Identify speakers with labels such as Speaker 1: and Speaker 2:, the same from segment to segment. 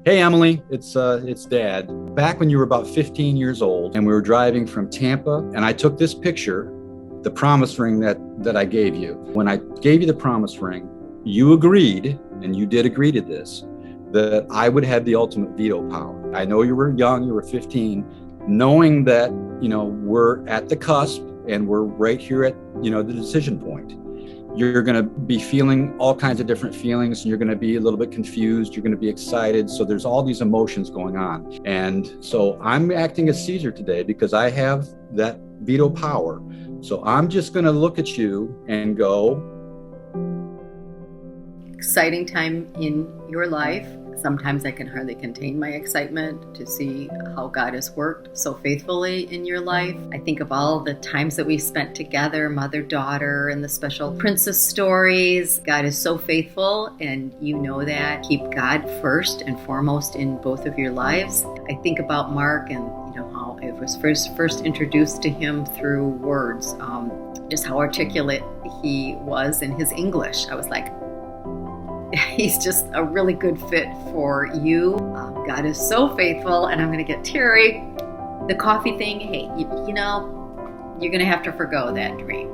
Speaker 1: Hey Emily, it's Dad. Back when you were about 15 years old and we were driving from Tampa, and I took this picture, the promise ring that I gave you. When I gave you the promise ring, you agreed, and you did agree to this, that I would have the ultimate veto power. I know you were young, you were 15, knowing that, we're at the cusp and we're right here at, the decision point. You're going to be feeling all kinds of different feelings, and you're going to be a little bit confused. You're going to be excited. So there's all these emotions going on. And so I'm acting as Caesar today because I have that veto power. So I'm just going to look at you and go.
Speaker 2: Exciting time in your life. Sometimes I can hardly contain my excitement to see how God has worked so faithfully in your life. I think of all the times that we've spent together, mother-daughter, and the special princess stories. God is so faithful, and you know that. Keep God first and foremost in both of your lives. I think about Mark and how it was first introduced to him through words, just how articulate he was in his English. I was like, he's just a really good fit for you. God is so faithful, and I'm going to get teary. The coffee thing, hey, you're going to have to forgo that dream.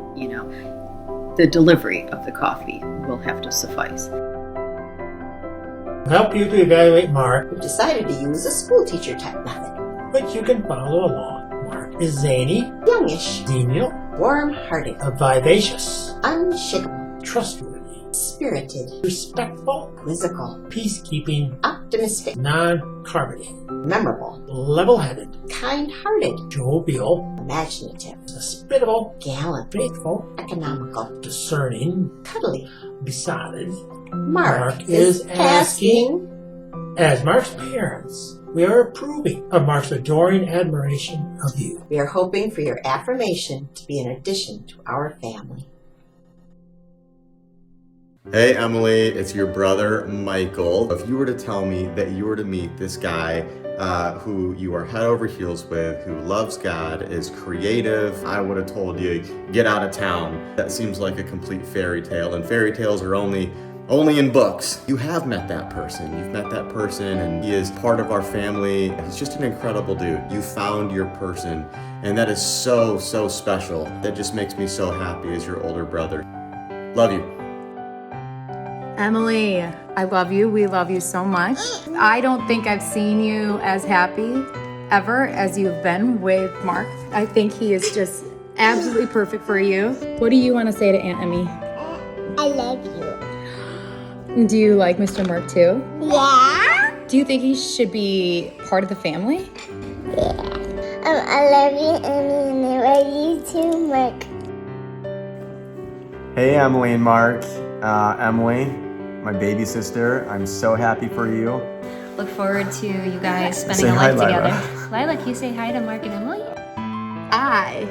Speaker 2: The delivery of the coffee will have to suffice.
Speaker 3: To help you to evaluate Mark,
Speaker 4: We've decided to use a school teacher type method.
Speaker 3: but you can follow along. Mark is zany,
Speaker 4: Youngish,
Speaker 3: genial,
Speaker 4: warm-hearted,
Speaker 3: vivacious,
Speaker 4: unshakable,
Speaker 3: trustworthy,
Speaker 4: spirited,
Speaker 3: respectful,
Speaker 4: whimsical,
Speaker 3: peacekeeping,
Speaker 4: optimistic,
Speaker 3: non-carbonating,
Speaker 4: memorable,
Speaker 3: level-headed,
Speaker 4: kind-hearted,
Speaker 3: jovial,
Speaker 4: imaginative,
Speaker 3: hospitable,
Speaker 4: gallant,
Speaker 3: faithful,
Speaker 4: economical,
Speaker 3: discerning,
Speaker 4: cuddly.
Speaker 3: besotted.
Speaker 4: Mark is asking.
Speaker 3: As Mark's parents, we are approving of Mark's adoring admiration of you.
Speaker 4: We are hoping for your affirmation to be an addition to our family.
Speaker 5: Hey Emily, it's your brother Michael. If you were to tell me that you were to meet this guy who you are head over heels with, who loves God, is creative, I would have told you, get out of town. That seems like a complete fairy tale, and fairy tales are only in books. You have met that person. You've met that person, and he is part of our family. He's just an incredible dude. You found your person, and that is so, so special. That just makes me so happy as your older brother. Love you.
Speaker 6: Emily, I love you. We love you so much. I don't think I've seen you as happy ever as you've been with Mark. I think he is just absolutely perfect for you. What do you want to say to Aunt Emmy?
Speaker 7: I love you.
Speaker 6: Do you like Mr. Mark too?
Speaker 7: Yeah?
Speaker 6: Do you think he should be part of the family?
Speaker 7: Yeah. I love you, Emmy, and I love you too, Mark.
Speaker 8: Hey Emily and Mark. Emily, my baby sister, I'm so happy for you.
Speaker 9: Look forward to you guys spending
Speaker 8: Say
Speaker 9: a
Speaker 8: hi,
Speaker 9: life
Speaker 8: Lyra.
Speaker 9: together. Lila, can you say hi to Mark and Emily?
Speaker 6: I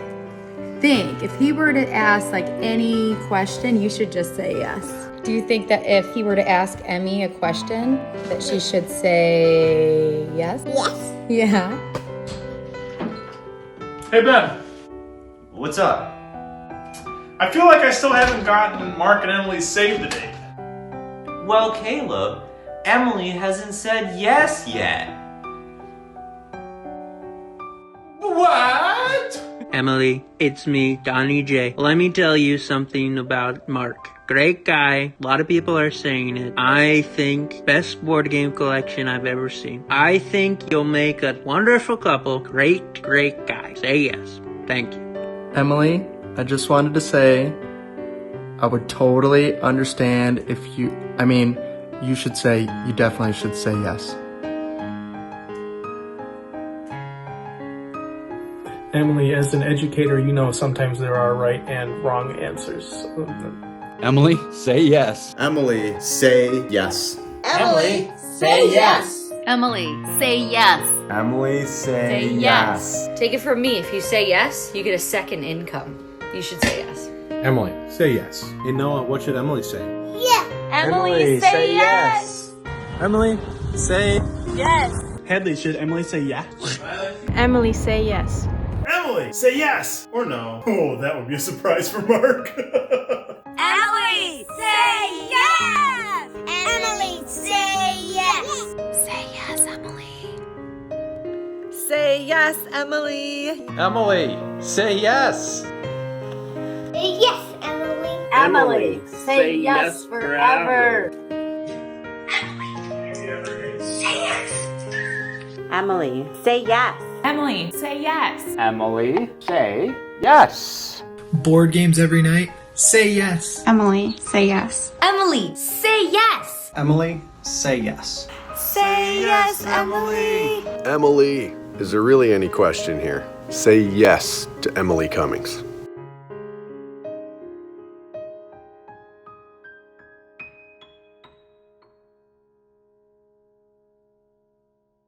Speaker 6: think if he were to ask any question, you should just say yes. Do you think that if he were to ask Emmy a question, that she should say yes?
Speaker 7: Yes.
Speaker 6: Yeah.
Speaker 10: Hey Ben,
Speaker 11: What's up?
Speaker 10: I feel like I still haven't gotten Mark and Emily's save the date.
Speaker 11: Well, Caleb, Emily hasn't said yes yet.
Speaker 10: What?
Speaker 12: Emily, it's me, Donnie J. Let me tell you something about Mark. Great guy. A lot of people are saying it. I think best board game collection I've ever seen. I think you'll make a wonderful couple. Great guy. Say yes. Thank you.
Speaker 13: Emily, I just wanted to say I would totally understand if you definitely should say yes.
Speaker 3: Emily, as an educator, sometimes there are right and wrong answers.
Speaker 1: Emily, say yes.
Speaker 5: Emily, say yes.
Speaker 4: Emily, say yes.
Speaker 14: Emily, say yes.
Speaker 8: Emily, say yes.
Speaker 14: Take it from me, if you say yes, you get a second income. You should say yes.
Speaker 15: Emily, say yes. Hey Noah, what should Emily say?
Speaker 7: Yeah.
Speaker 14: Emily, say yes.
Speaker 15: Emily, say
Speaker 14: Yes.
Speaker 15: Hadley, should Emily say yeah?
Speaker 6: Emily, say yes.
Speaker 10: Emily, say yes or no. Oh, that would be a surprise for Mark.
Speaker 14: Emily, say yes.
Speaker 7: Emily, say yes.
Speaker 14: Say yes.
Speaker 16: yes, Emily.
Speaker 1: Emily, say yes.
Speaker 7: Say yes, Emily.
Speaker 16: Emily, say yes forever.
Speaker 4: Emily, say yes.
Speaker 16: Emily, say yes.
Speaker 17: Emily, say yes.
Speaker 3: Board games every night? Say yes.
Speaker 9: Emily, say yes.
Speaker 16: Emily, say yes.
Speaker 17: Emily, say yes.
Speaker 16: Say yes, Emily.
Speaker 18: Emily, is there really any question here? Say yes to Emily Cummings.